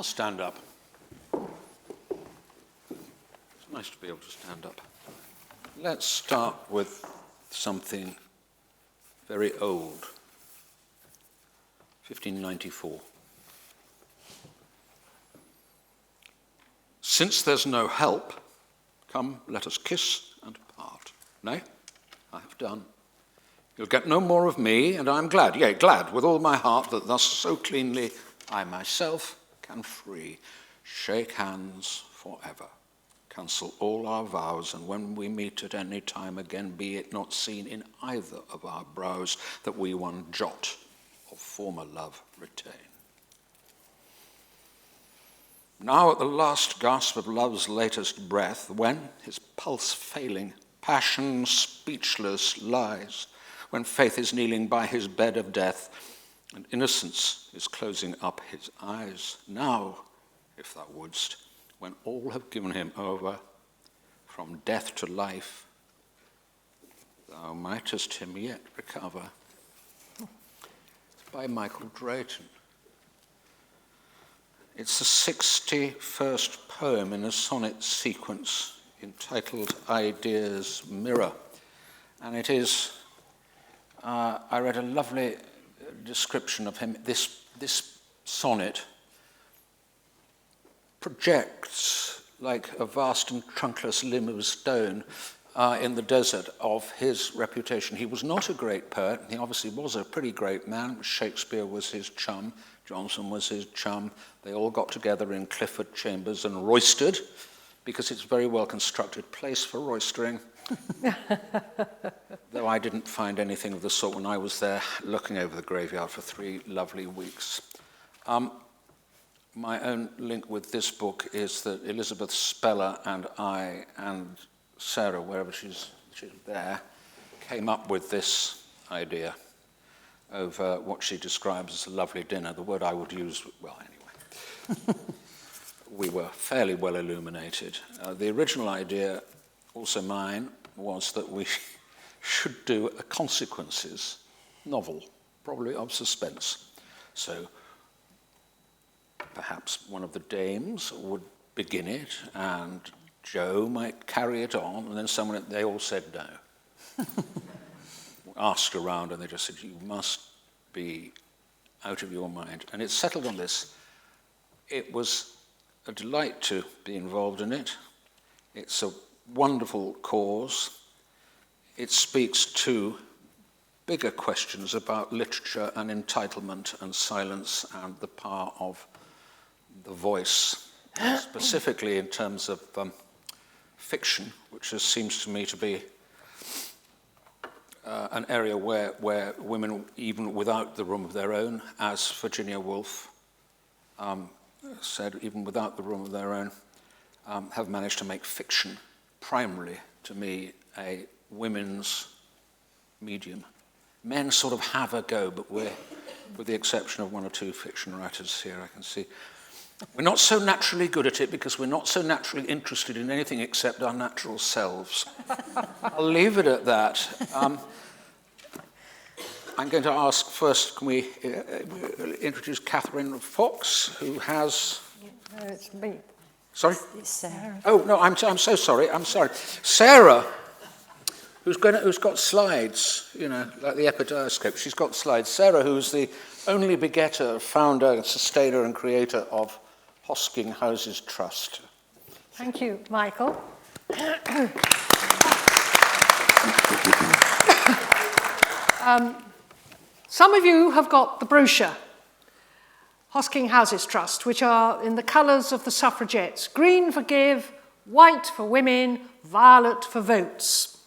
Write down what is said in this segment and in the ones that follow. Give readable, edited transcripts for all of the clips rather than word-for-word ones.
I'll stand up. It's nice to be able to stand up. Let's start with something very old. 1594. Since there's no help, come, let us kiss and part. Nay, I have done. You'll get no more of me, and I'm glad, yea, glad with all my heart, that thus so cleanly I myself can free. Shake hands forever. Cancel all our vows, and when we meet at any time again, be it not seen in either of our brows that we one jot of former love retain. Now at the last gasp of love's latest breath, when, his pulse failing, passion speechless lies, when faith is kneeling by his bed of death, and innocence is closing up his eyes, now, if thou wouldst, when all have given him over, from death to life, thou mightest him yet recover. It's by Michael Drayton. It's the 61st poem in a sonnet sequence entitled Idea's Mirror. And it is, I read a lovely description of him. This sonnet projects like a vast and trunkless limb of stone in the desert of his reputation. He was not a great poet. He obviously was a pretty great man. Shakespeare was his chum. Johnson was his chum. They all got together in Clifford Chambers and roistered, because it's a very well-constructed place for roistering. Though I didn't find anything of the sort when I was there looking over the graveyard for 3 lovely weeks. My own link with this book is that Elizabeth Speller and I and Sarah, wherever she's there, came up with this idea over what she describes as a lovely dinner. The word I would use, well, anyway. We were fairly well illuminated. The original idea, also mine, was that we should do a consequences novel, probably of suspense. So perhaps one of the dames would begin it, and Joe might carry it on, and then they all said no. Asked around, and they just said, you must be out of your mind. And it settled on this. It was a delight to be involved in it. It's a wonderful cause. It speaks to bigger questions about literature and entitlement and silence and the power of the voice, specifically in terms of fiction, which seems to me to be an area where women, even without the room of their own, as Virginia Woolf said, even without the room of their own, have managed to make fiction primarily, to me, a women's medium. Men sort of have a go, but we're, with the exception of 1 or 2 fiction writers here, I can see, we're not so naturally good at it because we're not so naturally interested in anything except our natural selves. I'll leave it at that. I'm going to ask first, can we introduce Catherine Fox, who has... No, it's me. Sorry? It's Sarah. Oh, no, I'm so sorry. I'm sorry. Sarah, who's got slides, you know, like the epidioscope. She's got slides. Sarah, who's the only begetter, founder, sustainer, and creator of Hosking Houses Trust. Thank you, Michael. Some of you have got the brochure, Hosking Houses Trust, which are in the colours of the suffragettes. Green for give, white for women, violet for votes.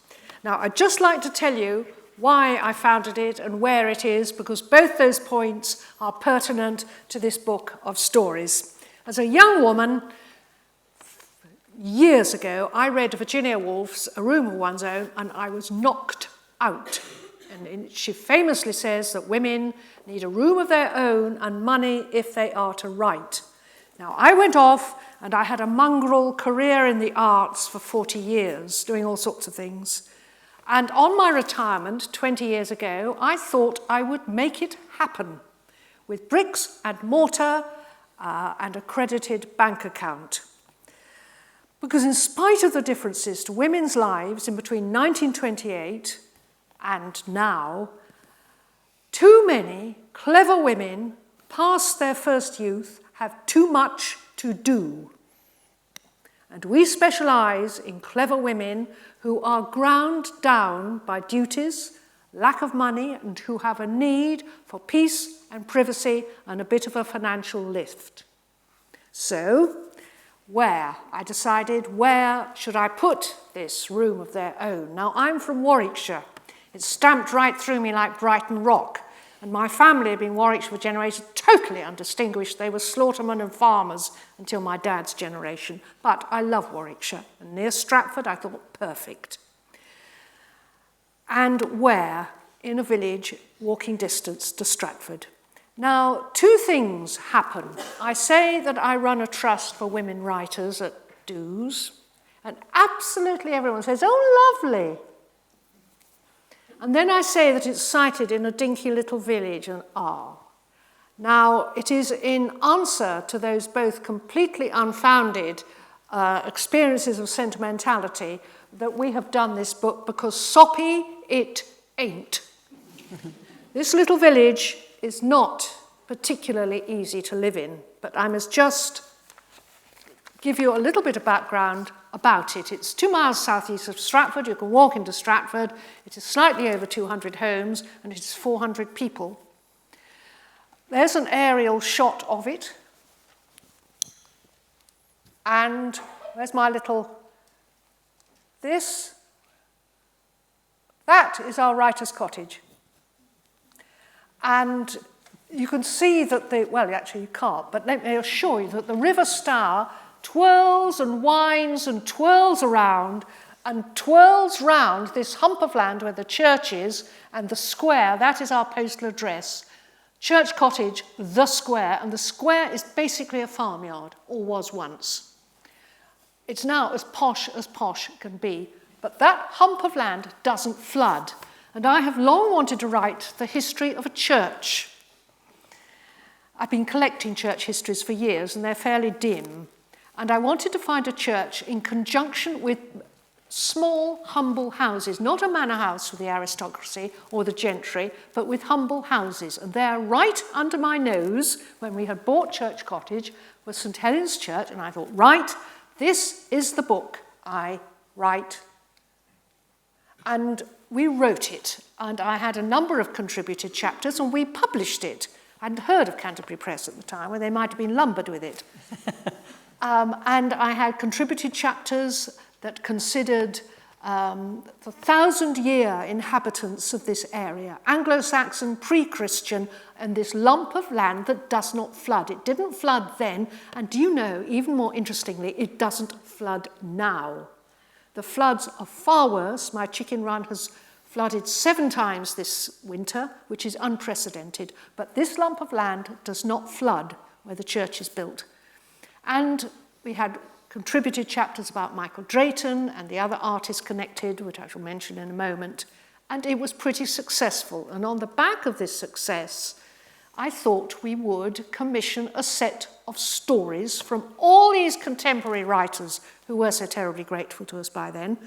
Now, I'd just like to tell you why I founded it and where it is, because both those points are pertinent to this book of stories. As a young woman, years ago, I read Virginia Woolf's A Room of One's Own, and I was knocked out. And she famously says that women need a room of their own and money if they are to write. Now, I went off and I had a mongrel career in the arts for 40 years, doing all sorts of things. And on my retirement, 20 years ago, I thought I would make it happen with bricks and mortar and accredited bank account. Because in spite of the differences to women's lives in between 1928 and now, too many clever women past their first youth have too much to do. And we specialise in clever women who are ground down by duties, lack of money, and who have a need for peace and privacy and a bit of a financial lift. So, I decided, where should I put this room of their own? Now, I'm from Warwickshire. It's stamped right through me like Brighton Rock. And my family had been Warwickshire for generations, totally undistinguished. They were slaughtermen and farmers until my dad's generation. But I love Warwickshire. And near Stratford, I thought, perfect. And where? In a village, walking distance to Stratford. Now, two things happen. I say that I run a trust for women writers at Do's, and absolutely everyone says, oh, lovely. And then I say that it's sited in a dinky little village, and Now, it is in answer to those both completely unfounded experiences of sentimentality that we have done this book, because soppy it ain't. This little village is not particularly easy to live in, but I must just give you a little bit of background about it. It's 2 miles southeast of Stratford. You can walk into Stratford. It is slightly over 200 homes, and it is 400 people. There's an aerial shot of it. And where's my little... That is our writer's cottage. And you can see that actually you can't, but let me assure you that the River Stour twirls and winds and twirls around and twirls round this hump of land where the church is, and the square, that is our postal address. Church Cottage, the square, and the square is basically a farmyard, or was once. It's now as posh can be, but that hump of land doesn't flood. And I have long wanted to write the history of a church. I've been collecting church histories for years, and they're fairly dim. And I wanted to find a church in conjunction with small, humble houses, not a manor house for the aristocracy or the gentry, but with humble houses. And there, right under my nose, when we had bought Church Cottage, was St. Helen's Church, and I thought, right, this is the book I write. And we wrote it, and I had a number of contributed chapters, and we published it. I hadn't heard of Canterbury Press at the time, where they might have been lumbered with it. And I had contributed chapters that considered the 1,000-year inhabitants of this area, Anglo-Saxon, pre-Christian, and this lump of land that does not flood. It didn't flood then, and do you know, even more interestingly, it doesn't flood now. The floods are far worse. My chicken run has flooded 7 times this winter, which is unprecedented. But this lump of land does not flood where the church is built. And we had contributed chapters about Michael Drayton and the other artists connected, which I shall mention in a moment. And it was pretty successful. And on the back of this success, I thought we would commission a set of stories from all these contemporary writers who were so terribly grateful to us by then,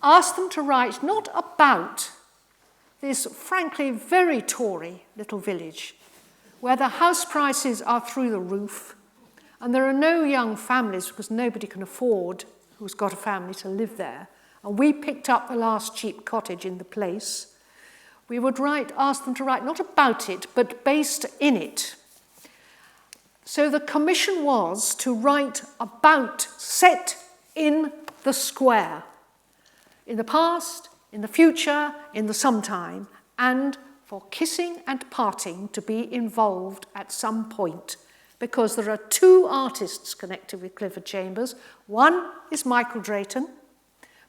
ask them to write not about this, frankly, very Tory little village, where the house prices are through the roof, and there are no young families because nobody can afford, who's got a family, to live there. And we picked up the last cheap cottage in the place. We would ask them to write not about it, but based in it. So the commission was to write about, set in the square, in the past, in the future, in the sometime, and for kissing and parting to be involved at some point, because there are 2 artists connected with Clifford Chambers. One is Michael Drayton,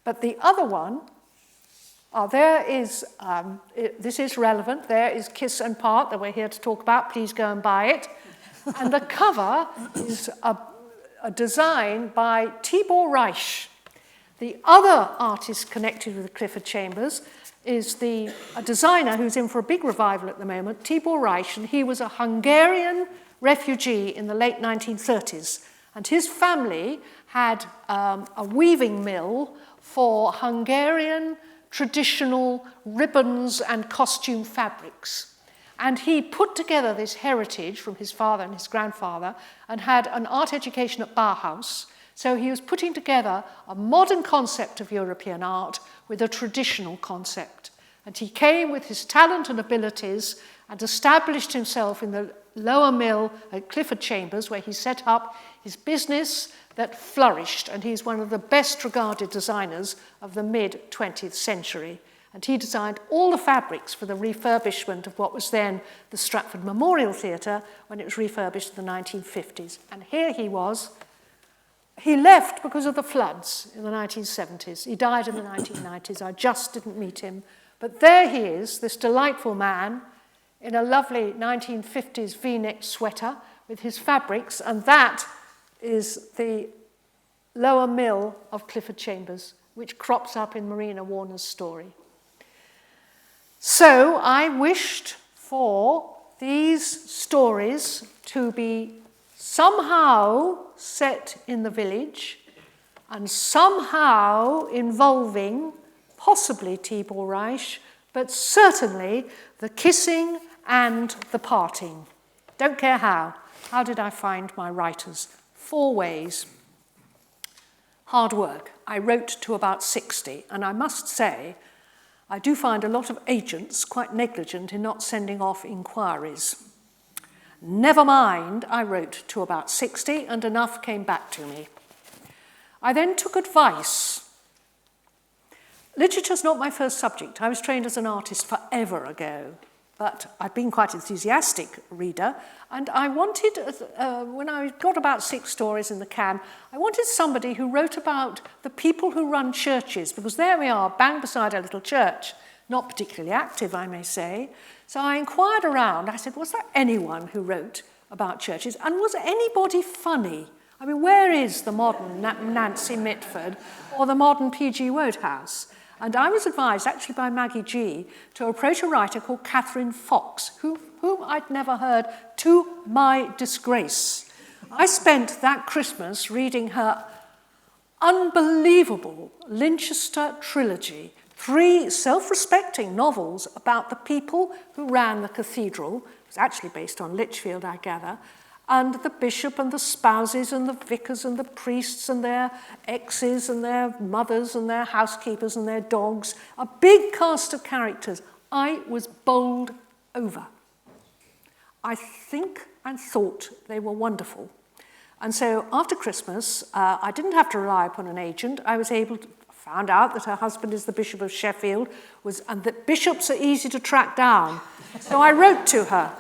but the other one, this is relevant, there is Kiss and Part that we're here to talk about, please go and buy it. And the cover is a design by Tibor Reich. The other artist connected with the Clifford Chambers is a designer who's in for a big revival at the moment, Tibor Reich, and he was a Hungarian refugee in the late 1930s. And his family had a weaving mill for Hungarian traditional ribbons and costume fabrics. And he put together this heritage from his father and his grandfather and had an art education at Bauhaus. So he was putting together a modern concept of European art with a traditional concept. And he came with his talent and abilities and established himself in the lower mill at Clifford Chambers, where he set up his business that flourished. And he's one of the best regarded designers of the mid-20th century. And he designed all the fabrics for the refurbishment of what was then the Stratford Memorial Theatre when it was refurbished in the 1950s. And here he was. He left because of the floods in the 1970s. He died in the 1990s. I just didn't meet him. But there he is, this delightful man, in a lovely 1950s V-neck sweater with his fabrics, and that is the lower mill of Clifford Chambers, which crops up in Marina Warner's story. So I wished for these stories to be somehow set in the village and somehow involving possibly Tibor Reich, but certainly the kissing and the parting. Don't care how. How did I find my writers? 4 ways. Hard work. I wrote to about 60, and I must say, I do find a lot of agents quite negligent in not sending off inquiries. Never mind, I wrote to about 60, and enough came back to me. I then took advice. Literature's not my first subject. I was trained as an artist forever ago, but I've been quite an enthusiastic reader, and I wanted, when I got about 6 stories in the can, I wanted somebody who wrote about the people who run churches, because there we are, bang beside a little church, not particularly active, I may say. So I inquired around. I said, was there anyone who wrote about churches? And was anybody funny? I mean, where is the modern Nancy Mitford or the modern P.G. Wodehouse? And I was advised, actually by Maggie G., to approach a writer called Catherine Fox, whom I'd never heard, to my disgrace. I spent that Christmas reading her unbelievable Linchester trilogy, 3 self-respecting novels about the people who ran the cathedral. It was actually based on Lichfield, I gather, and the bishop and the spouses and the vicars and the priests and their exes and their mothers and their housekeepers and their dogs, a big cast of characters. I was bowled over. I think and thought they were wonderful. And so after Christmas, I didn't have to rely upon an agent. I was able to found out that her husband is the Bishop of Sheffield, and that bishops are easy to track down. So I wrote to her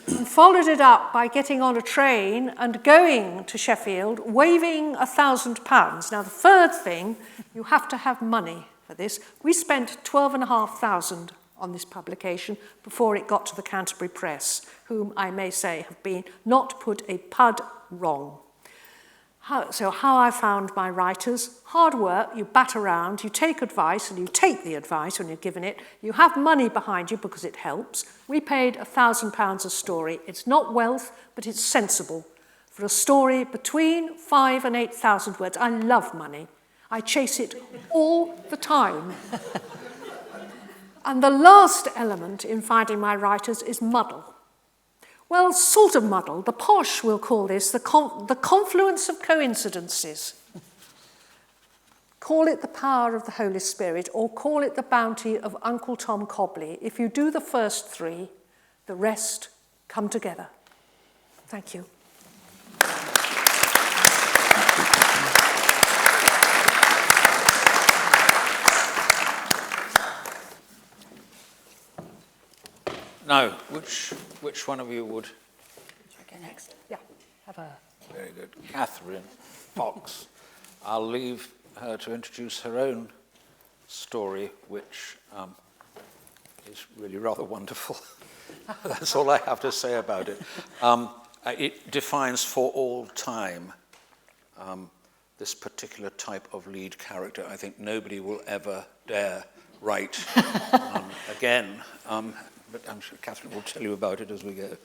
and followed it up by getting on a train and going to Sheffield, waving £1,000. Now, the third thing, you have to have money for this. We spent £12,500 on this publication before it got to the Canterbury Press, whom I may say have been not put a pud wrong. So how I found my writers: hard work, you bat around, you take advice, and you take the advice when you're given it. You have money behind you because it helps. We paid £1,000 a story. It's not wealth, but it's sensible. For a story between 5,000 and 8,000 words, I love money. I chase it all the time. And the last element in finding my writers is muddle. Well, sort of muddle. The posh will call this the confluence of coincidences. Call it the power of the Holy Spirit, or call it the bounty of Uncle Tom Cobley. If you do the first 3, the rest come together. Thank you. Now, which one of you would? Okay, next. Yeah, have a. Very good. Catherine Fox. I'll leave her to introduce her own story, which is really rather wonderful. That's all I have to say about it. It defines for all time this particular type of lead character. I think nobody will ever dare write again. But I'm sure Catherine will tell you about it as we go.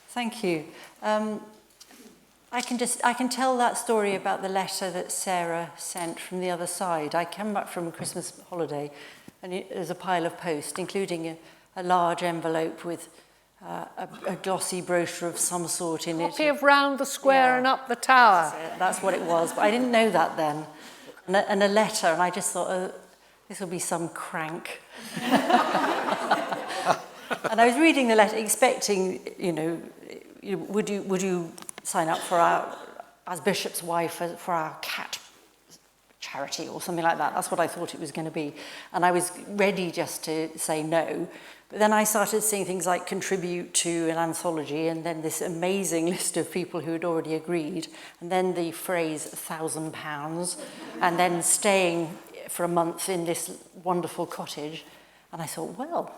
Thank you. I can tell that story about the letter that Sarah sent from the other side. I came back from a Christmas holiday, and there's a pile of post, including a large envelope with a glossy brochure of some sort in it. Copy of Round the Square and Up the Tower. That's what it was, but I didn't know that then. And a letter, and I just thought, oh, this will be some crank. And I was reading the letter, expecting, would you sign up for as bishop's wife for our cat charity or something like that? That's what I thought it was going to be. And I was ready just to say no. But then I started seeing things like contribute to an anthology, and then this amazing list of people who had already agreed, and then the phrase £1,000, and then staying for a month in this wonderful cottage. And I thought, well,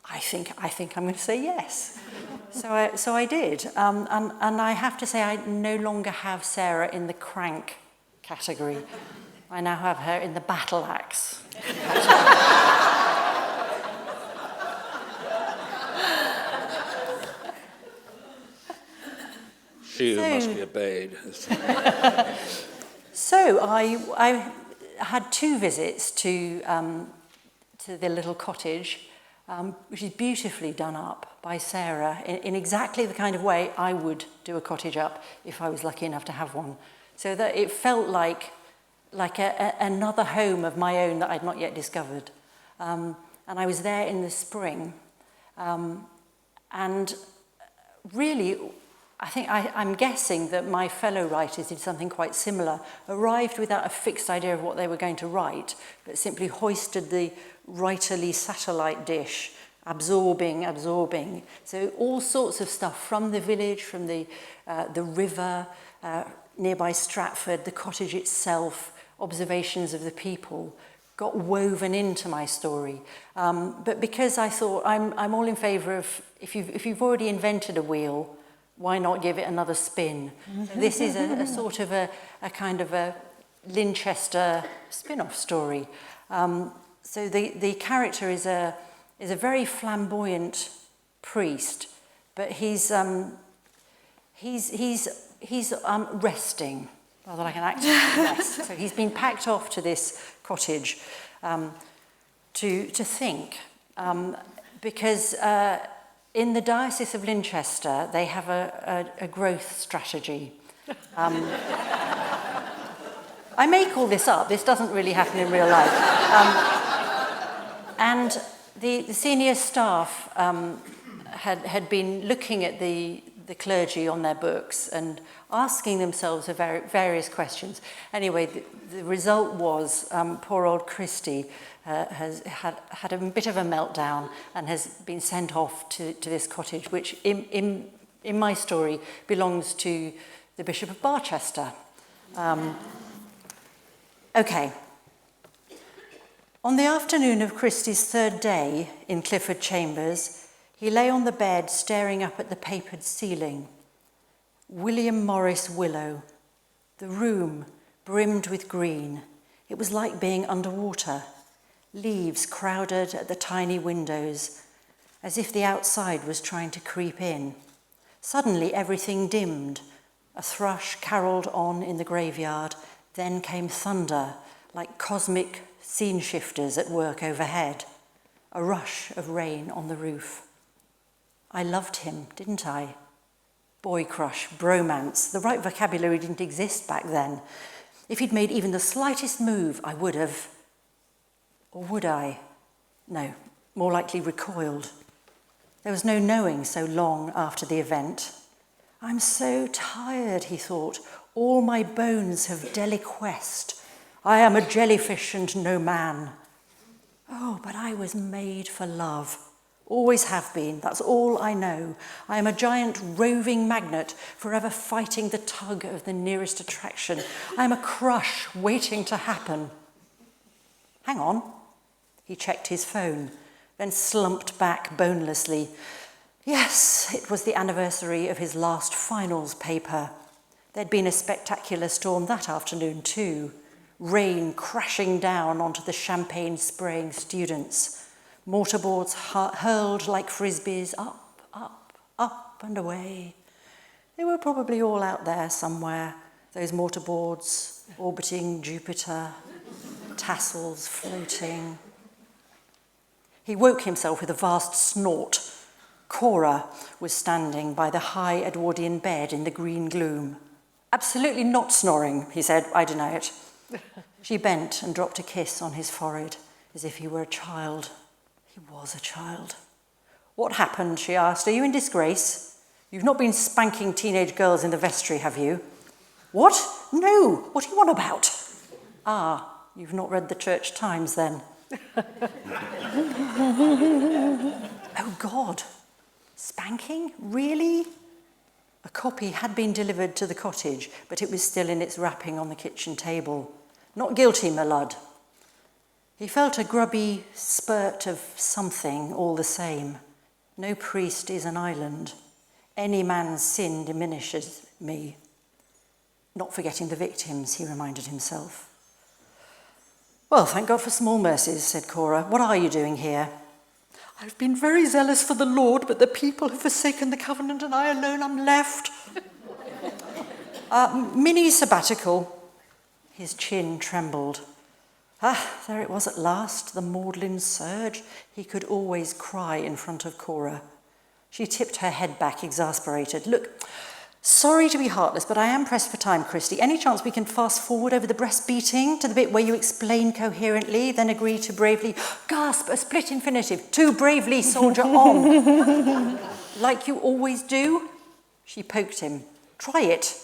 I think I'm going to say yes. So I did. And I have to say, I no longer have Sarah in the crank category. I now have her in the battle axe. She who must be obeyed. So I had 2 visits to the little cottage, which is beautifully done up by Sarah in exactly the kind of way I would do a cottage up if I was lucky enough to have one. So that it felt like another home of my own that I'd not yet discovered. And I was there in the spring. And really, I think I'm guessing that my fellow writers did something quite similar, arrived without a fixed idea of what they were going to write, but simply hoisted the writerly satellite dish, absorbing. So all sorts of stuff from the village, from the river, nearby Stratford, the cottage itself, observations of the people, got woven into my story. But because I thought I'm all in favour of, if you've already invented a wheel, why not give it another spin? So this is a sort of a kind of a Linchester spin-off story. So the character is a very flamboyant priest, but he's resting rather like an actor rest. So he's been packed off to this cottage to think, because in the Diocese of Linchester they have a growth strategy. I make all this up. This doesn't really happen in real life. And the senior staff had been looking at the clergy on their books and asking themselves various questions. Anyway, the result was poor old Christy has had a bit of a meltdown and has been sent off to this cottage, which in my story belongs to the Bishop of Barchester. Okay. On the afternoon of Christie's 3rd day in Clifford Chambers, he lay on the bed staring up at the papered ceiling. William Morris Willow. The room brimmed with green. It was like being underwater. Leaves crowded at the tiny windows, as if the outside was trying to creep in. Suddenly everything dimmed. A thrush caroled on in the graveyard. Then came thunder, like cosmic scene shifters at work overhead. A rush of rain on the roof. I loved him, didn't I? Boy crush, bromance. The right vocabulary didn't exist back then. If he'd made even the slightest move, I would have. Or would I? No, more likely recoiled. There was no knowing so long after the event. I'm so tired, he thought. All my bones have deliquesced. I am a jellyfish and no man. Oh, but I was made for love. Always have been. That's all I know. I am a giant roving magnet, forever fighting the tug of the nearest attraction. I am a crush waiting to happen. Hang on. He checked his phone, then slumped back bonelessly. Yes, it was the anniversary of his last finals paper. There'd been a spectacular storm that afternoon too. Rain crashing down onto the champagne-spraying students. Mortarboards hurled like frisbees up, up, up and away. They were probably all out there somewhere, those mortarboards orbiting Jupiter, tassels floating. He woke himself with a vast snort. Cora was standing by the high Edwardian bed in the green gloom. Absolutely not snoring, he said. I deny it. She bent and dropped a kiss on his forehead, as if he were a child. He was a child. What happened, she asked. Are you in disgrace? You've not been spanking teenage girls in the vestry, have you? What? No. What are you on about? Ah, you've not read the Church Times then. Oh, God. Spanking? Really? A copy had been delivered to the cottage, but it was still in its wrapping on the kitchen table. Not guilty, my lud. He felt a grubby spurt of something all the same. No priest is an island. Any man's sin diminishes me. Not forgetting the victims, he reminded himself. Well, thank God for small mercies, said Cora. What are you doing here? I've been very zealous for the Lord, but the people have forsaken the covenant and I alone am left. Mini sabbatical. His chin trembled. There it was at last, the maudlin surge. He could always cry in front of Cora. She tipped her head back, exasperated. Look, sorry to be heartless, but I am pressed for time, Christy. Any chance we can fast forward over the breast beating to the bit where you explain coherently, then agree to bravely, gasp, a split infinitive, to bravely soldier on? Like you always do? She poked him. Try it.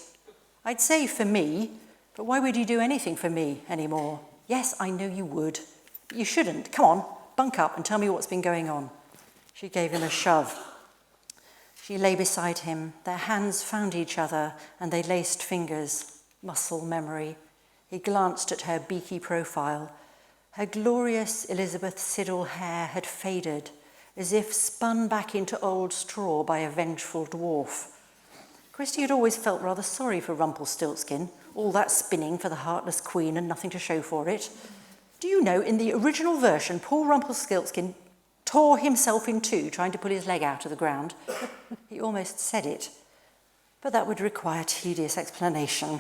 I'd say for me, but why would you do anything for me anymore? Yes, I know you would. But you shouldn't. Come on, bunk up and tell me what's been going on. She gave him a shove. She lay beside him. Their hands found each other and they laced fingers. Muscle memory. He glanced at her beaky profile. Her glorious Elizabeth Siddal hair had faded, as if spun back into old straw by a vengeful dwarf. Christy had always felt rather sorry for Rumpelstiltskin, all that spinning for the heartless queen and nothing to show for it. Do you know, in the original version, poor Rumpelstiltskin tore himself in two trying to pull his leg out of the ground. He almost said it, but that would require tedious explanation.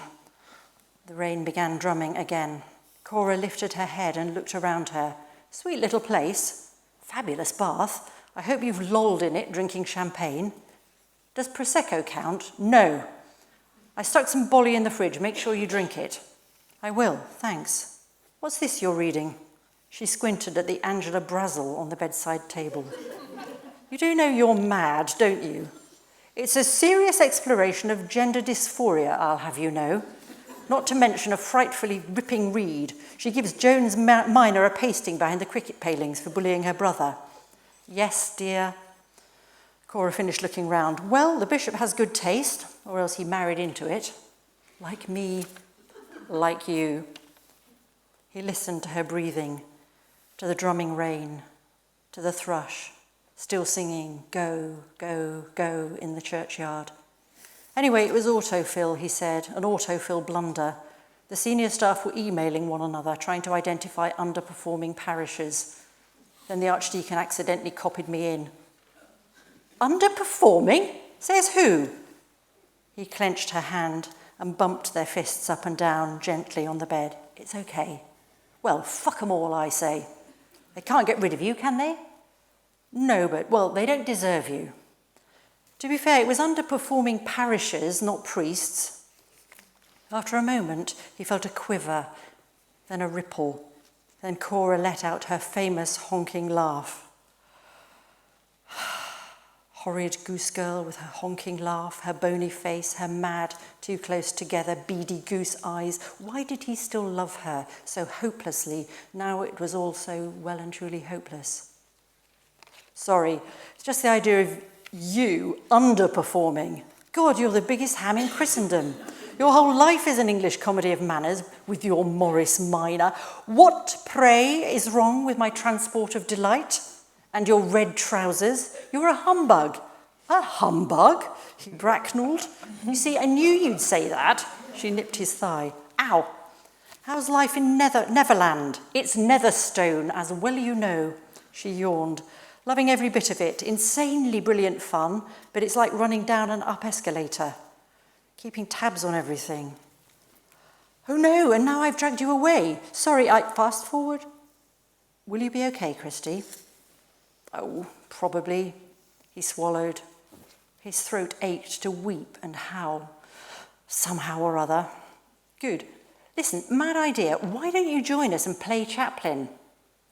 The rain began drumming again. Cora lifted her head and looked around her. Sweet little place. Fabulous bath. I hope you've lolled in it drinking champagne. Does Prosecco count? No. I stuck some bolly in the fridge. Make sure you drink it. I will, thanks. What's this you're reading? She squinted at the Angela Brazel on the bedside table. You do know you're mad, don't you? It's a serious exploration of gender dysphoria, I'll have you know. Not to mention a frightfully ripping read. She gives Jones Minor a pasting behind the cricket palings for bullying her brother. Yes, dear. Cora finished looking round. Well, the bishop has good taste, or else he married into it. Like me, like you. He listened to her breathing, to the drumming rain, to the thrush, still singing, go, go, go in the churchyard. Anyway, it was autofill, he said, an autofill blunder. The senior staff were emailing one another, trying to identify underperforming parishes. Then the Archdeacon accidentally copied me in. Underperforming? Says who? He clenched her hand and bumped their fists up and down gently on the bed. It's okay. Well, fuck 'em all, I say. They can't get rid of you, can they? No, but, well, they don't deserve you. To be fair, it was underperforming parishes, not priests. After a moment, he felt a quiver, then a ripple. Then Cora let out her famous honking laugh. Horrid goose girl with her honking laugh, her bony face, her mad, too close together, beady goose eyes. Why did he still love her so hopelessly? Now it was all so well and truly hopeless. Sorry, it's just the idea of you underperforming. God, you're the biggest ham in Christendom. Your whole life is an English comedy of manners with your Morris Minor. What, pray, is wrong with my transport of delight? And your red trousers? You're a humbug. A humbug, he bracknelled. You see, I knew you'd say that. She nipped his thigh. Ow. How's life in Neverland? It's Netherstone, as well you know. She yawned, loving every bit of it. Insanely brilliant fun, but it's like running down an up escalator. Keeping tabs on everything. Oh no, and now I've dragged you away. Sorry, fast forward. Will you be okay, Christy? Oh, probably. He swallowed. His throat ached to weep and howl. Somehow or other. Good. Listen, mad idea. Why don't you join us and play chaplain?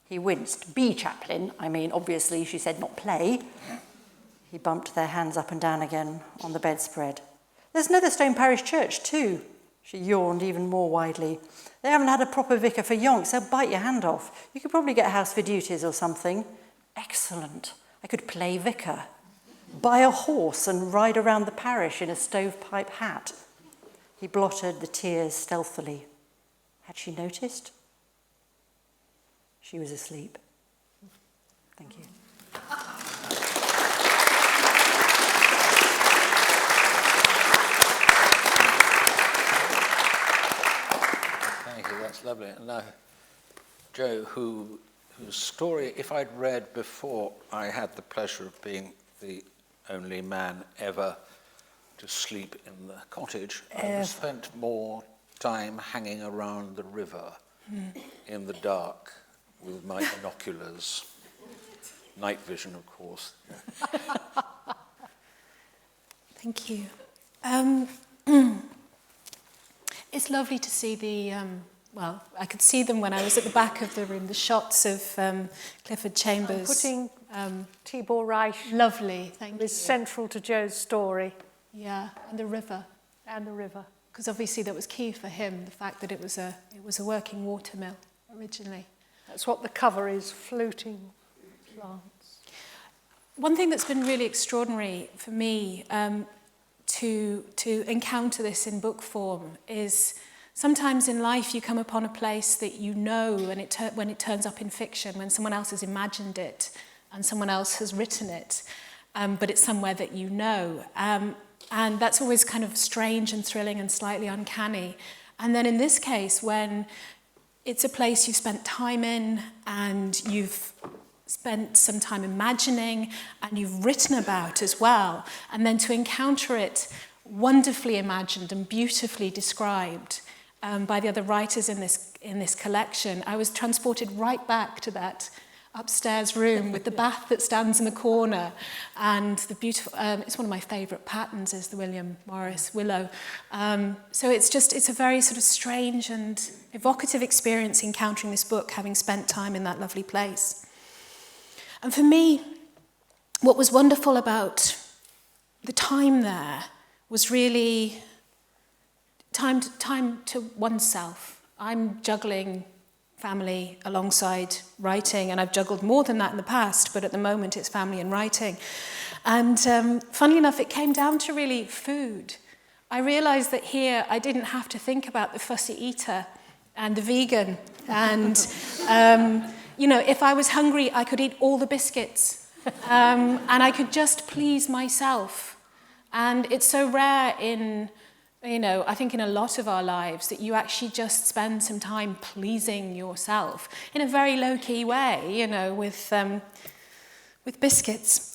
He winced. Be chaplain. I mean, obviously, she said not play. He bumped their hands up and down again on the bedspread. There's Netherstone Parish Church, too. She yawned even more widely. They haven't had a proper vicar for yonks. They'll bite your hand off. You could probably get a house for duties or something. Excellent. I could play vicar. Buy a horse and ride around the parish in a stovepipe hat. He blotted the tears stealthily. Had she noticed? She was asleep. Thank you. Thank you, that's lovely. And now, Joe, whose story, if I'd read before, I had the pleasure of being the only man ever to sleep in the cottage. I spent more time hanging around the river in the dark with my binoculars. Night vision, of course. Thank you. It's lovely to see the, well, I could see them when I was at the back of the room, the shots of Clifford Chambers. Putting Tibor Reich Lovely, thank you. is central to Joe's story. Yeah, and the river. And the river. Because obviously that was key for him, the fact that it was a working watermill originally. That's what the cover is, floating plants. One thing that's been really extraordinary for me to encounter this in book form is sometimes in life you come upon a place that you know, and when it turns up in fiction, when someone else has imagined it and someone else has written it, but it's somewhere that you know. And that's always kind of strange and thrilling and slightly uncanny. And then in this case, when it's a place you've spent time in and you've spent some time imagining and you've written about as well, and then to encounter it wonderfully imagined and beautifully described by the other writers in this collection, I was transported right back to that upstairs room with the bath that stands in the corner and the beautiful, it's one of my favourite patterns is the William Morris willow. So it's a very sort of strange and evocative experience encountering this book, having spent time in that lovely place. And for me, what was wonderful about the time there was really time to oneself. I'm juggling family alongside writing, and I've juggled more than that in the past, but at the moment it's family and writing. And funnily enough, it came down to really food. I realised that here I didn't have to think about the fussy eater and the vegan. And, if I was hungry, I could eat all the biscuits. And I could just please myself. And it's so rare in I think in a lot of our lives that you actually just spend some time pleasing yourself in a very low-key way, with biscuits.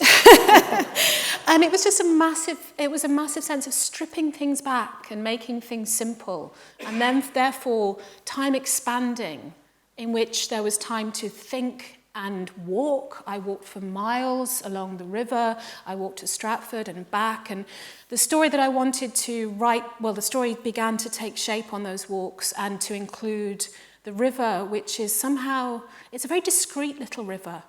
And it was just a massive sense of stripping things back and making things simple. And then, therefore, time expanding in which there was time to think and walk. I walked for miles along the river. I walked to Stratford and back. And the story that I wanted to write, well, the story began to take shape on those walks and to include the river, which is somehow, it's a very discreet little river.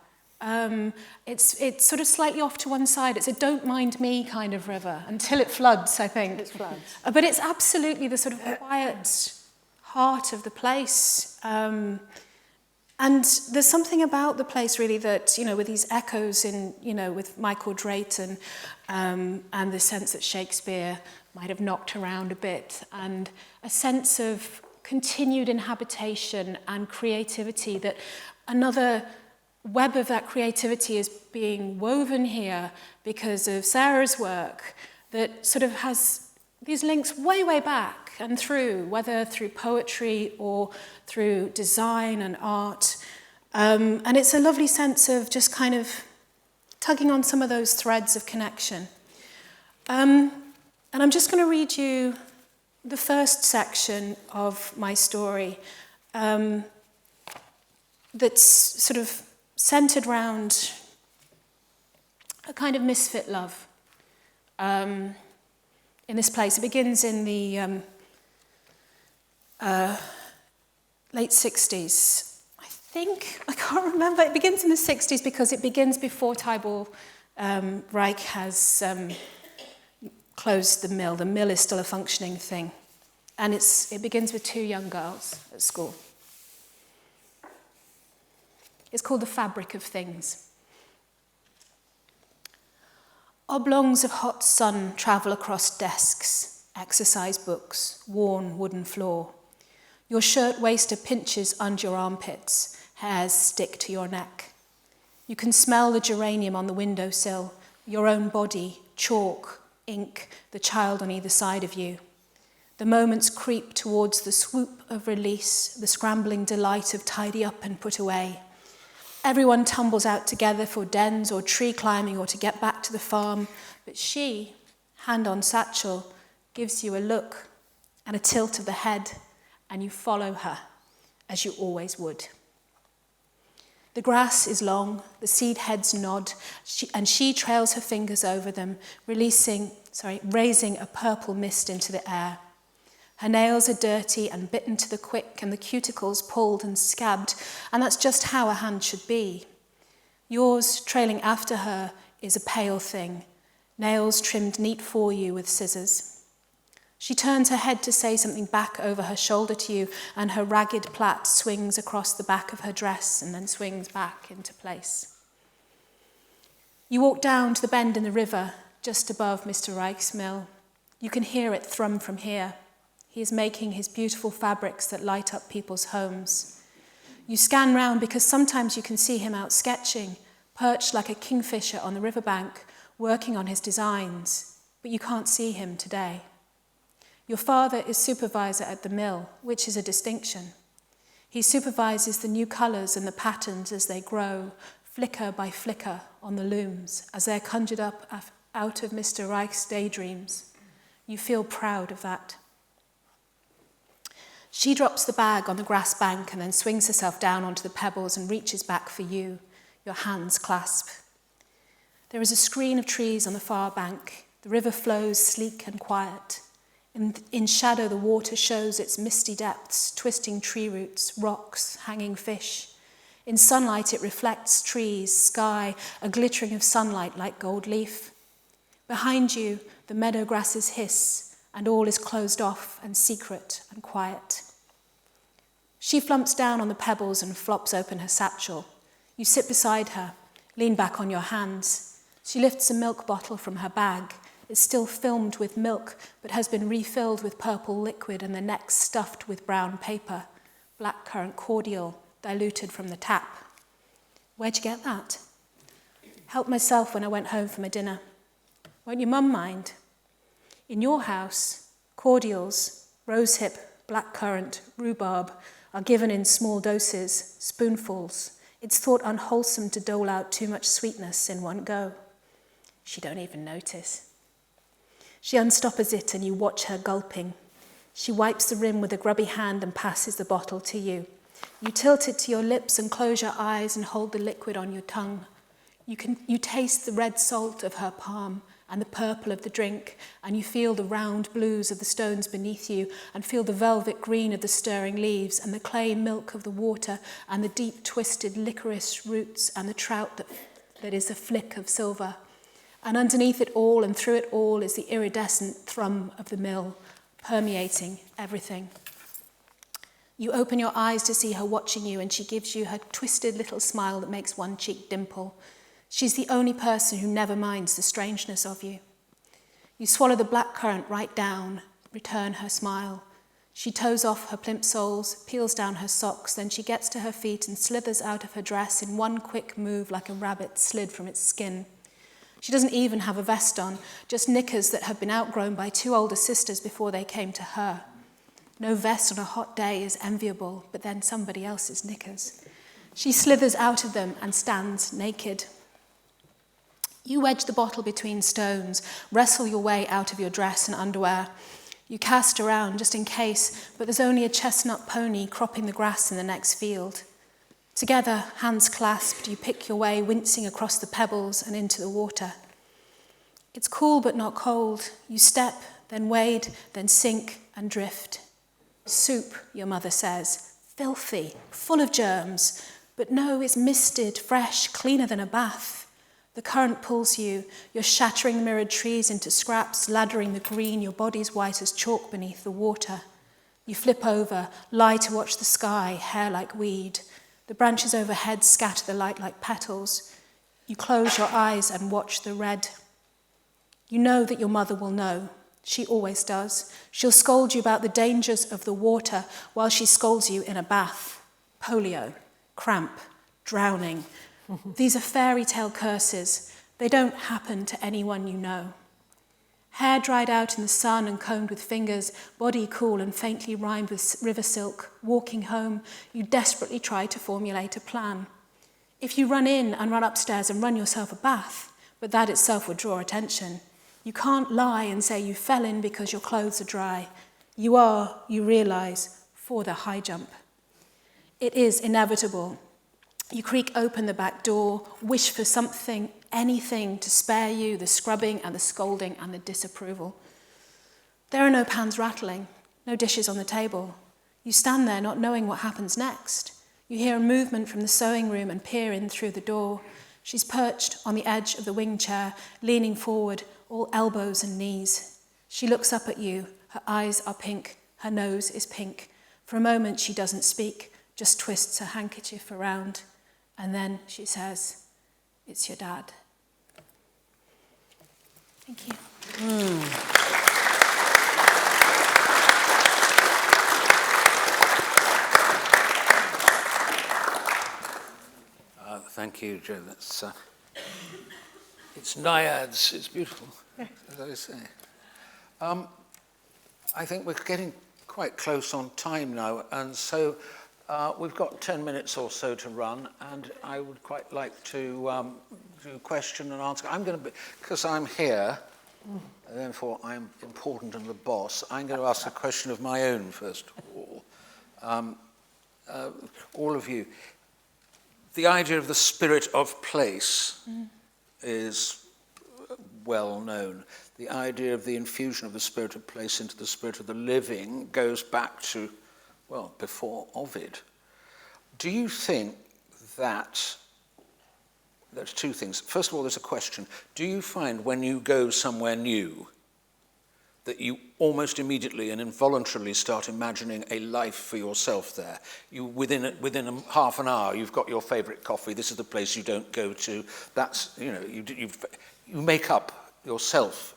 It's sort of slightly off to one side. It's a don't mind me kind of river until it floods, I think. It floods. But it's absolutely the sort of quiet heart of the place. And there's something about the place really that, with these echoes in, with Michael Drayton and the sense that Shakespeare might have knocked around a bit, and a sense of continued inhabitation and creativity that another web of that creativity is being woven here because of Sarah's work that sort of has these links way, way back and through, whether through poetry or through design and art. And it's a lovely sense of just kind of tugging on some of those threads of connection. And I'm just going to read you the first section of my story that's sort of centered around a kind of misfit love in this place. It begins in the late 60s. I can't remember. It begins in the 60s because it begins before Tybal Reich has closed the mill. The mill is still a functioning thing. And it begins with two young girls at school. It's called The Fabric of Things. Oblongs of hot sun travel across desks, exercise books, worn wooden floor. Your shirtwaister pinches under your armpits, hairs stick to your neck. You can smell the geranium on the windowsill, your own body, chalk, ink, the child on either side of you. The moments creep towards the swoop of release, the scrambling delight of tidy up and put away. Everyone tumbles out together for dens or tree climbing or to get back to the farm, but she, hand on satchel, gives you a look and a tilt of the head, and you follow her, as you always would. The grass is long, the seed heads nod, and she trails her fingers over them, raising a purple mist into the air. Her nails are dirty and bitten to the quick, and the cuticles pulled and scabbed, and that's just how a hand should be. Yours, trailing after her, is a pale thing, nails trimmed neat for you with scissors. She turns her head to say something back over her shoulder to you, and her ragged plait swings across the back of her dress and then swings back into place. You walk down to the bend in the river, just above Mr. Reich's mill. You can hear it thrum from here. He is making his beautiful fabrics that light up people's homes. You scan round because sometimes you can see him out sketching, perched like a kingfisher on the riverbank, working on his designs, but you can't see him today. Your father is supervisor at the mill, which is a distinction. He supervises the new colours and the patterns as they grow, flicker by flicker on the looms, as they're conjured up out of Mr. Reich's daydreams. You feel proud of that. She drops the bag on the grass bank and then swings herself down onto the pebbles and reaches back for you, your hands clasp. There is a screen of trees on the far bank. The river flows sleek and quiet. In shadow, the water shows its misty depths, twisting tree roots, rocks, hanging fish. In sunlight, it reflects trees, sky, a glittering of sunlight like gold leaf. Behind you, the meadow grasses hiss, and all is closed off and secret and quiet. She flumps down on the pebbles and flops open her satchel. You sit beside her, lean back on your hands. She lifts a milk bottle from her bag. It's still filmed with milk, but has been refilled with purple liquid and the neck stuffed with brown paper, blackcurrant cordial, diluted from the tap. Where'd you get that? Helped myself when I went home from a dinner. Won't your mum mind? In your house, cordials, rosehip, blackcurrant, rhubarb are given in small doses, spoonfuls. It's thought unwholesome to dole out too much sweetness in one go. She don't even notice. She unstoppers it and you watch her gulping. She wipes the rim with a grubby hand and passes the bottle to you. You tilt it to your lips and close your eyes and hold the liquid on your tongue. You taste the red salt of her palm and the purple of the drink, and you feel the round blues of the stones beneath you, and feel the velvet green of the stirring leaves, and the clay milk of the water, and the deep twisted licorice roots, and the trout that is a flick of silver. And underneath it all and through it all is the iridescent thrum of the mill, permeating everything. You open your eyes to see her watching you, and she gives you her twisted little smile that makes one cheek dimple. She's the only person who never minds the strangeness of you. You swallow the blackcurrant right down, return her smile. She toes off her plimsolls, peels down her socks, then she gets to her feet and slithers out of her dress in one quick move like a rabbit slid from its skin. She doesn't even have a vest on, just knickers that have been outgrown by 2 older sisters before they came to her. No vest on a hot day is enviable, but then somebody else's knickers. She slithers out of them and stands naked. You wedge the bottle between stones, wrestle your way out of your dress and underwear. You cast around just in case, but there's only a chestnut pony cropping the grass in the next field. Together, hands clasped, you pick your way, wincing across the pebbles and into the water. It's cool but not cold. You step, then wade, then sink and drift. Soup, your mother says, filthy, full of germs, but no, it's misted, fresh, cleaner than a bath. The current pulls you, you're shattering the mirrored trees into scraps, laddering the green, your body's white as chalk beneath the water. You flip over, lie to watch the sky, hair like weed. The branches overhead scatter the light like petals. You close your eyes and watch the red. You know that your mother will know. She always does. She'll scold you about the dangers of the water while she scolds you in a bath. Polio, cramp, drowning. These are fairy tale curses. They don't happen to anyone you know. Hair dried out in the sun and combed with fingers, body cool and faintly rhymed with river silk, walking home, you desperately try to formulate a plan. If you run in and run upstairs and run yourself a bath, but that itself would draw attention, you can't lie and say you fell in because your clothes are dry. You are, you realise, for the high jump. It is inevitable. You creak open the back door, wish for something, anything to spare you the scrubbing and the scolding and the disapproval. There are no pans rattling, no dishes on the table. You stand there not knowing what happens next. You hear a movement from the sewing room and peer in through the door. She's perched on the edge of the wing chair, leaning forward, all elbows and knees. She looks up at you. Her eyes are pink. Her nose is pink. For a moment, she doesn't speak, just twists her handkerchief around. And then she says, "It's your dad." Thank you. Thank you, Jo. That's it's naiads. It's beautiful, as I say. I think we're getting quite close on time now, and so we've got 10 minutes or so to run, and I would quite like to do question and answer. I'm going to, because I'm here, and therefore I'm important and the boss, I'm going to ask a question of my own first of all. All of you. The idea of the spirit of place is well known. The idea of the infusion of the spirit of place into the spirit of the living goes back to, well, before Ovid. Do you think that, there's two things. First of all, there's a question. Do you find when you go somewhere new that you almost immediately and involuntarily start imagining a life for yourself there? You within half an hour, you've got your favourite coffee. This is the place you don't go to. That's, you know, you make up yourself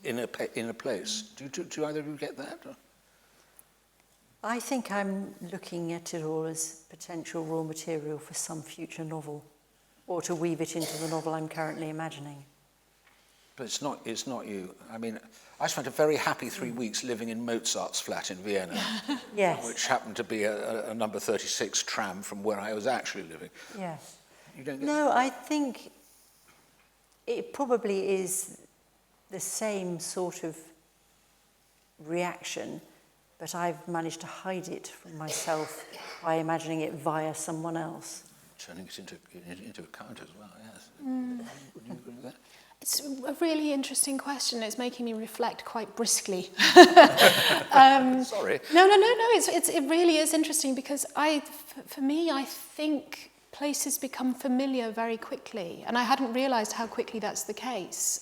in a place. Do either of you get that? Or? I think I'm looking at it all as potential raw material for some future novel, or to weave it into the novel I'm currently imagining. But it's not you. I mean, I spent a very happy 3 weeks living in Mozart's flat in Vienna, Yes. which happened to be a number 36 tram from where I was actually living. Yes. You don't get No, I think it probably is the same sort of reaction, but I've managed to hide it from myself by imagining it via someone else. Turning it into account as well, yes. Would you agree with that? It's a really interesting question. It's making me reflect quite briskly. Sorry. No. It really is interesting because for me, I think places become familiar very quickly, and I hadn't realised how quickly that's the case.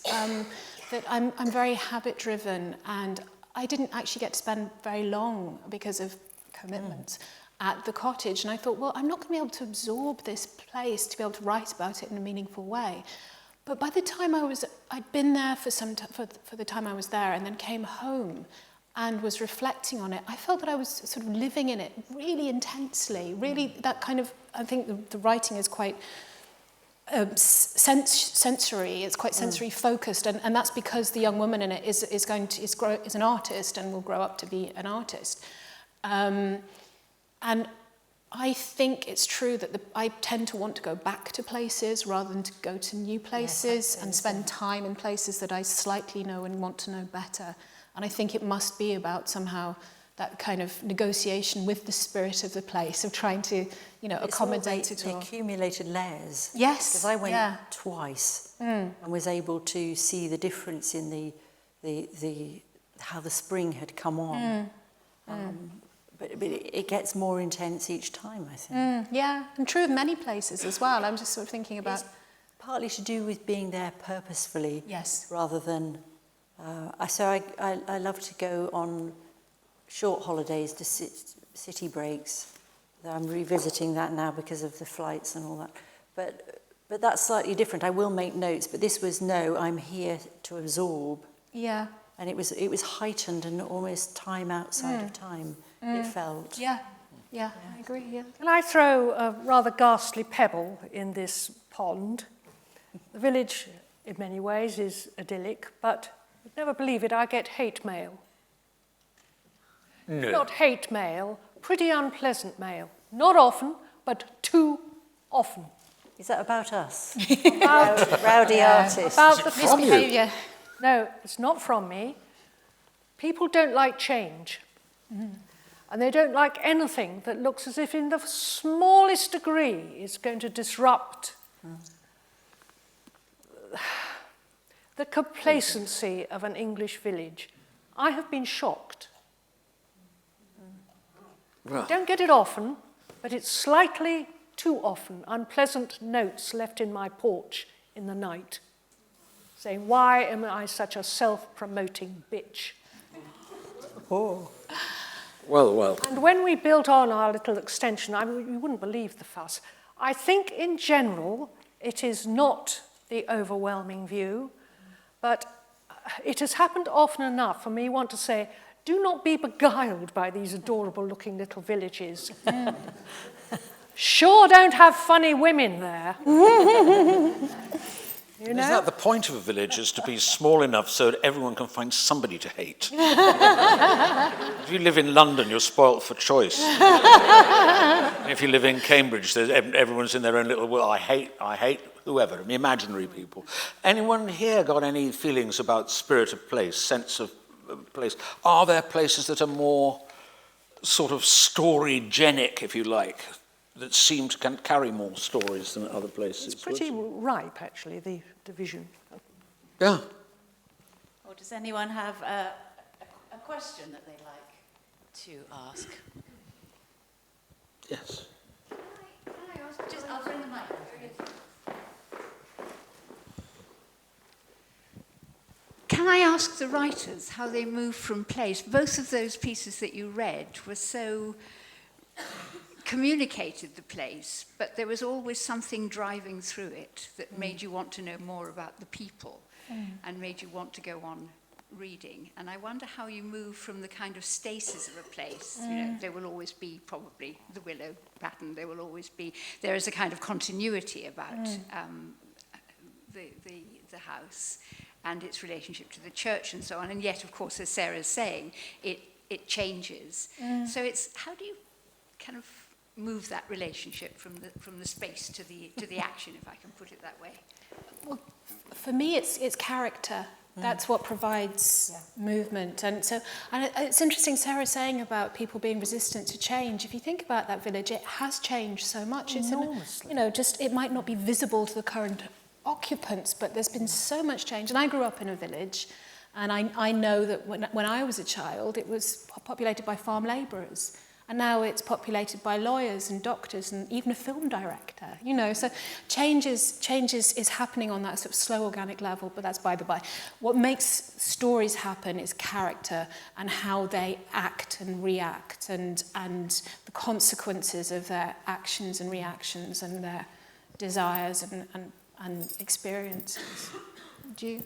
That I'm very habit-driven, and I didn't actually get to spend very long because of commitments at the cottage. And I thought, well, I'm not going to be able to absorb this place to be able to write about it in a meaningful way. But by the time I'd been there for the time I was there and then came home, and was reflecting on it, I felt that I was sort of living in it really intensely, really that kind of, I think the writing is quite sensory, it's quite sensory focused, and that's because the young woman in it is an artist and will grow up to be an artist. And I think it's true that I tend to want to go back to places rather than to go to new places and spend time in places that I slightly know and want to know better. And I think it must be about somehow that kind of negotiation with the spirit of the place, of trying to, accommodate it all. The accumulated layers. Yes. Because I went twice and was able to see the difference in the how the spring had come on. But it gets more intense each time, I think. Yeah, and true of many places as well. I'm just sort of thinking about... It's partly to do with being there purposefully, yes, rather than... So I love to go on short holidays to city breaks. I'm revisiting that now because of the flights and all that. But that's slightly different. I will make notes, but this was, no, I'm here to absorb. Yeah. And it was heightened and almost time outside of time, it felt. Yeah, I agree, yeah. Can I throw a rather ghastly pebble in this pond? The village, in many ways, is idyllic, but you'd never believe it, I get hate mail. No. Not hate mail, pretty unpleasant mail. Not often, but too often. Is that about us? About, Rowdy artists. about the from you? Misbehaviour. No, it's not from me. People don't like change. And they don't like anything that looks as if in the smallest degree is going to disrupt the complacency of an English village. I have been shocked. Well, Don't get it often, but it's slightly too often. Unpleasant notes left in my porch in the night, saying, why am I such a self-promoting bitch? Oh. well. And when we built on our little extension, you wouldn't believe the fuss. I think in general, it is not the overwhelming view, but it has happened often enough for me want to say, do not be beguiled by these adorable looking little villages. Sure don't have funny women there. You know? Isn't that the point of a village, is to be small enough so that everyone can find somebody to hate? If you live in London, you're spoilt for choice. And if you live in Cambridge, everyone's in their own little world. I hate whoever, imaginary people. Anyone here got any feelings about spirit of place, sense of place? Are there places that are more sort of story-genic, if you like, that seem to can carry more stories than other places? It's pretty ripe, actually, the division. Yeah. Or does anyone have a question that they'd like to ask? Yes. Can I ask? Just, I'll bring the mic. Can I ask the writers how they move from place? Both of those pieces that you read were so communicated the place, but there was always something driving through it that made you want to know more about the people and made you want to go on reading. And I wonder how you move from the kind of stasis of a place. You know, there will always be probably the willow pattern. There will always be. There is a kind of continuity about the house and its relationship to the church and so on. And yet, of course, as Sarah's saying, it changes. So it's, how do you kind of move that relationship from the space to the action, if I can put it that way? Well, for me, it's character. That's what provides movement. And it's interesting, Sarah saying about people being resistant to change. If you think about that village, it has changed so much. Enormously. It might not be visible to the current occupants, but there's been so much change. And I grew up in a village, and I know that when I was a child, it was populated by farm labourers. And now it's populated by lawyers and doctors and even a film director, So change is happening on that sort of slow organic level, but that's by the by. What makes stories happen is character and how they act and react and the consequences of their actions and reactions and their desires and experiences. Do you?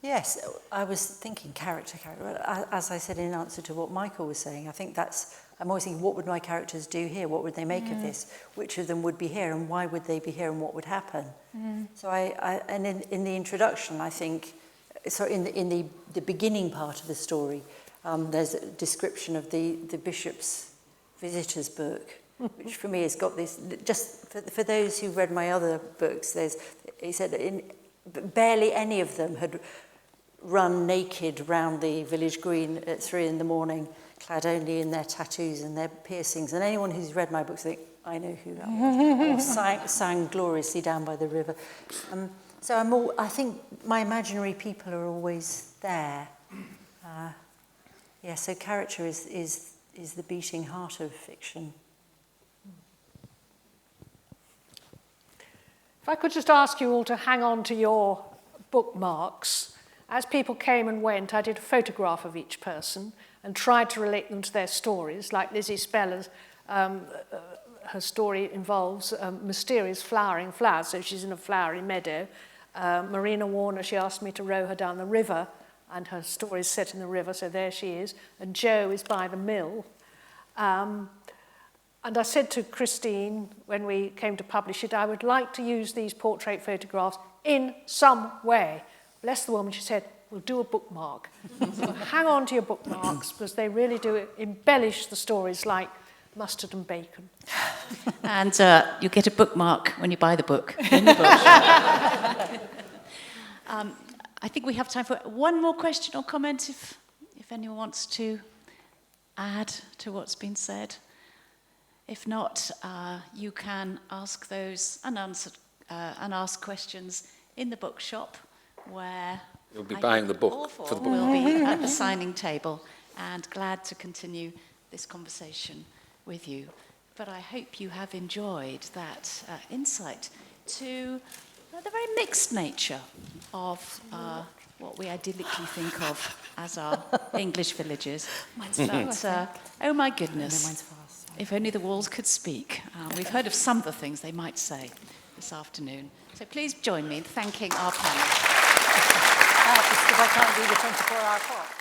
Yes, I was thinking character. As I said in answer to what Michael was saying, I think I'm always thinking, what would my characters do here? What would they make of this? Which of them would be here, and why would they be here, and what would happen? So in the introduction, I think, so in the beginning part of the story, there's a description of the bishop's visitors book, which for me has got this, just for those who've read my other books, he said barely any of them had run naked round the village green at 3 a.m, clad only in their tattoos and their piercings. And anyone who's read my books think, I know who that was. Or sang gloriously down by the river. So I think my imaginary people are always there. So character is the beating heart of fiction. If I could just ask you all to hang on to your bookmarks. As people came and went, I did a photograph of each person and tried to relate them to their stories, like Lizzie Speller's. Her story involves mysterious flowering flowers, so she's in a flowery meadow. Marina Warner, she asked me to row her down the river, and her story is set in the river, so there she is. And Jo is by the mill. And I said to Christine, when we came to publish it, I would like to use these portrait photographs in some way. Bless the woman, she said, we'll do a bookmark. So hang on to your bookmarks, because they really do embellish the stories like mustard and bacon. And you get a bookmark when you buy the book in the bookshop. I think we have time for one more question or comment, if anyone wants to add to what's been said. If not, you can ask those unasked questions in the bookshop, where You'll be buying the book for the book. We'll be at the signing table, and glad to continue this conversation with you. But I hope you have enjoyed that insight to the very mixed nature of what we idyllically think of as our English villages. But, oh my goodness, if only the walls could speak. We've heard of some of the things they might say this afternoon. So please join me in thanking our panel. Because I can't do the 24-hour clock.